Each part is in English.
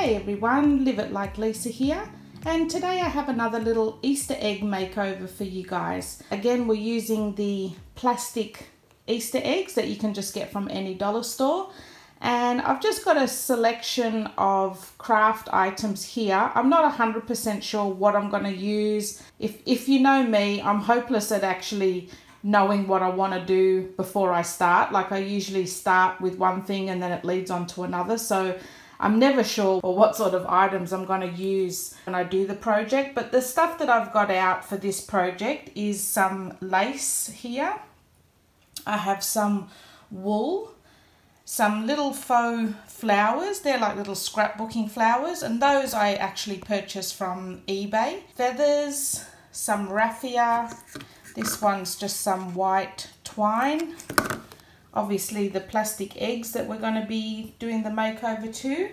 Hey everyone, Live It Like Lisa here, and today I have another little Easter egg makeover for you guys. Again, we're using the plastic Easter eggs that you can just get from any dollar store, and I've just got a selection of craft items here. I'm not 100% sure what I'm going to use. If you know me, I'm hopeless at actually knowing what I want to do before I start. Like, I usually start with one thing and then it leads on to another, so I'm never sure what sort of items I'm going to use when I do the project. But the stuff that I've got out for this project is some lace here. I have some wool, some little faux flowers. They're like little scrapbooking flowers, and those I actually purchased from eBay. Feathers, some raffia. This one's just some white twine. Obviously the plastic eggs that we're going to be doing the makeover to.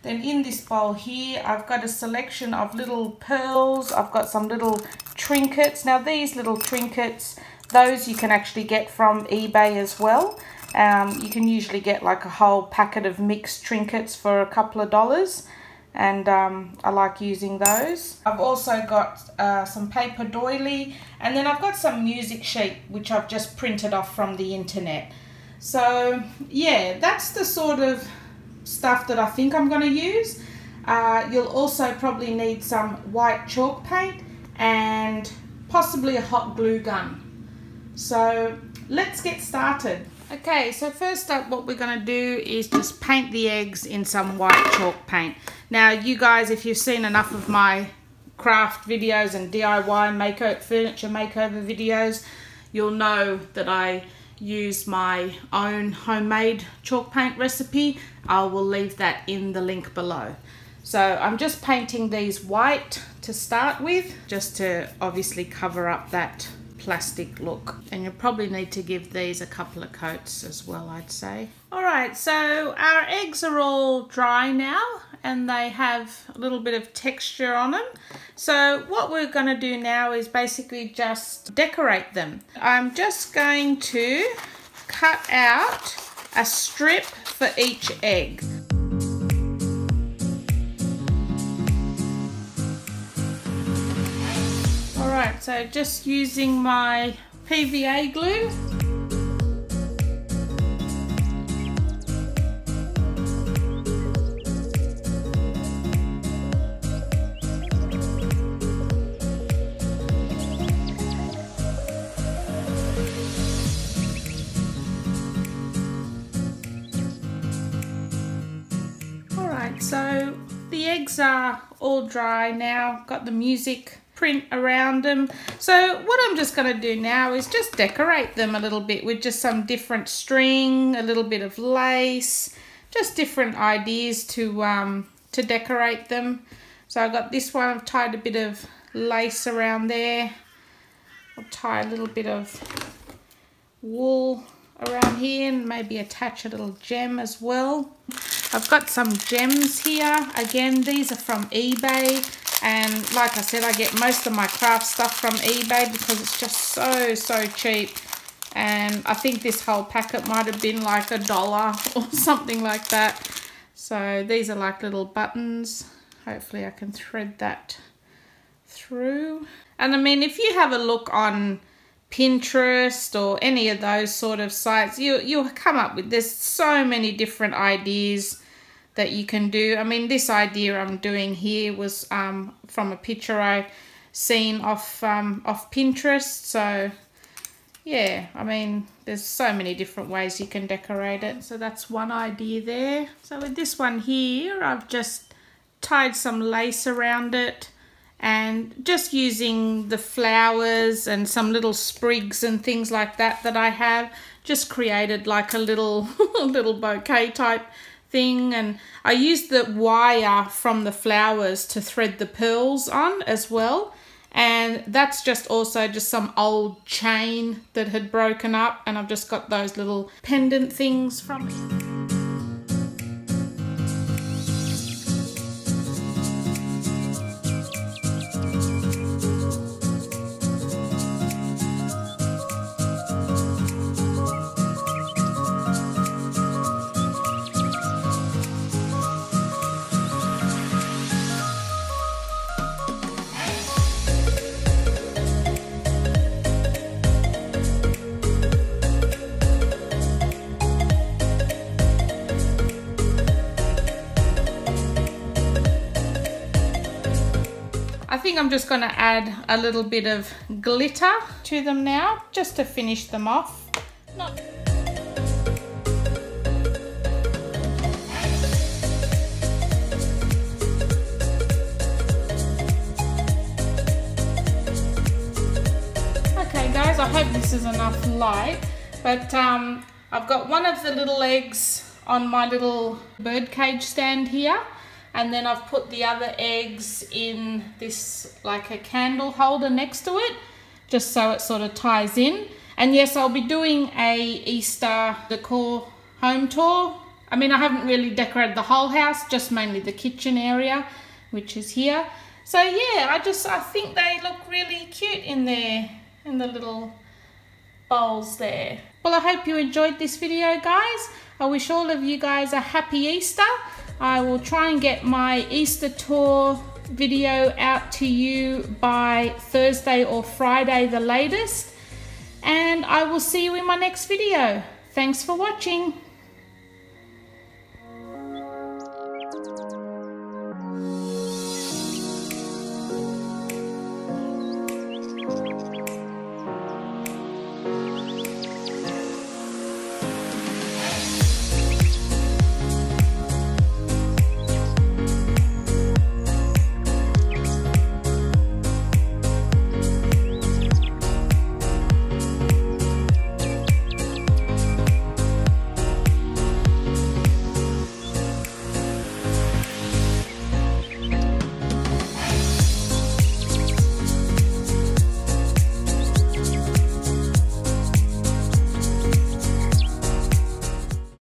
Then in this bowl here, I've got a selection of little pearls. I've got some little trinkets. Now these little trinkets, those you can actually get from eBay as well. You can usually get like a whole packet of mixed trinkets for a couple of dollars. And I like using those. I've also got some paper doily, and then I've got some music sheet which I've just printed off from the internet. So yeah, that's the sort of stuff that I think I'm going to use. You'll also probably need some white chalk paint and possibly a hot glue gun. So let's get started. Okay, so first up what we're going to do is just paint the eggs in some white chalk paint. Now you guys, if you've seen enough of my craft videos and DIY furniture makeover videos, you'll know that I use my own homemade chalk paint recipe. I will leave that in the link below. So I'm just painting these white to start with, just to obviously cover up that plastic look, and you'll probably need to give these a couple of coats as well, I'd say. Alright, so our eggs are all dry now and they have a little bit of texture on them. So what we're going to do now is basically just decorate them. I'm just going to cut out a strip for each egg. Alright, so just using my PVA glue. Alright, so the eggs are all dry now. Got the music print around them. So what I'm just going to do now is just decorate them a little bit with just some different string, a little bit of lace, just different ideas to decorate them. So I've got this one, I've tied a bit of lace around there. I'll tie a little bit of wool around here and maybe attach a little gem as well. I've got some gems here. Again, these are from eBay. And like I said, I get most of my craft stuff from eBay because it's just so cheap. And I think this whole packet might have been like $1 or something like that. So these are like little buttons. Hopefully I can thread that through. And I mean, if you have a look on Pinterest or any of those sort of sites, you'll come up with, there's so many different ideas that you can do. I mean, this idea I'm doing here was from a picture I seen off Pinterest. So yeah, I mean, there's so many different ways you can decorate it. So that's one idea there. So with this one here, I've just tied some lace around it and just using the flowers and some little sprigs and things like that I have, just created like a little little bouquet type thing. And I used the wire from the flowers to thread the pearls on as well, and that's just also just some old chain that had broken up, and I've just got those little pendant things from it. I think I'm just going to add a little bit of glitter to them now, just to finish them off. Okay guys, I hope this is enough light, but I've got one of the little eggs on my little bird cage stand here, and then I've put the other eggs in this like a candle holder next to it, just so it sort of ties in. And yes, I'll be doing a Easter decor home tour. I mean, I haven't really decorated the whole house, just mainly the kitchen area, which is here. So yeah, I think they look really cute in there, in the little bowls there. Well, I hope you enjoyed this video, guys. I wish all of you guys a happy Easter. I will try and get my Easter tour video out to you by Thursday or Friday the latest. And I will see you in my next video. Thanks for watching.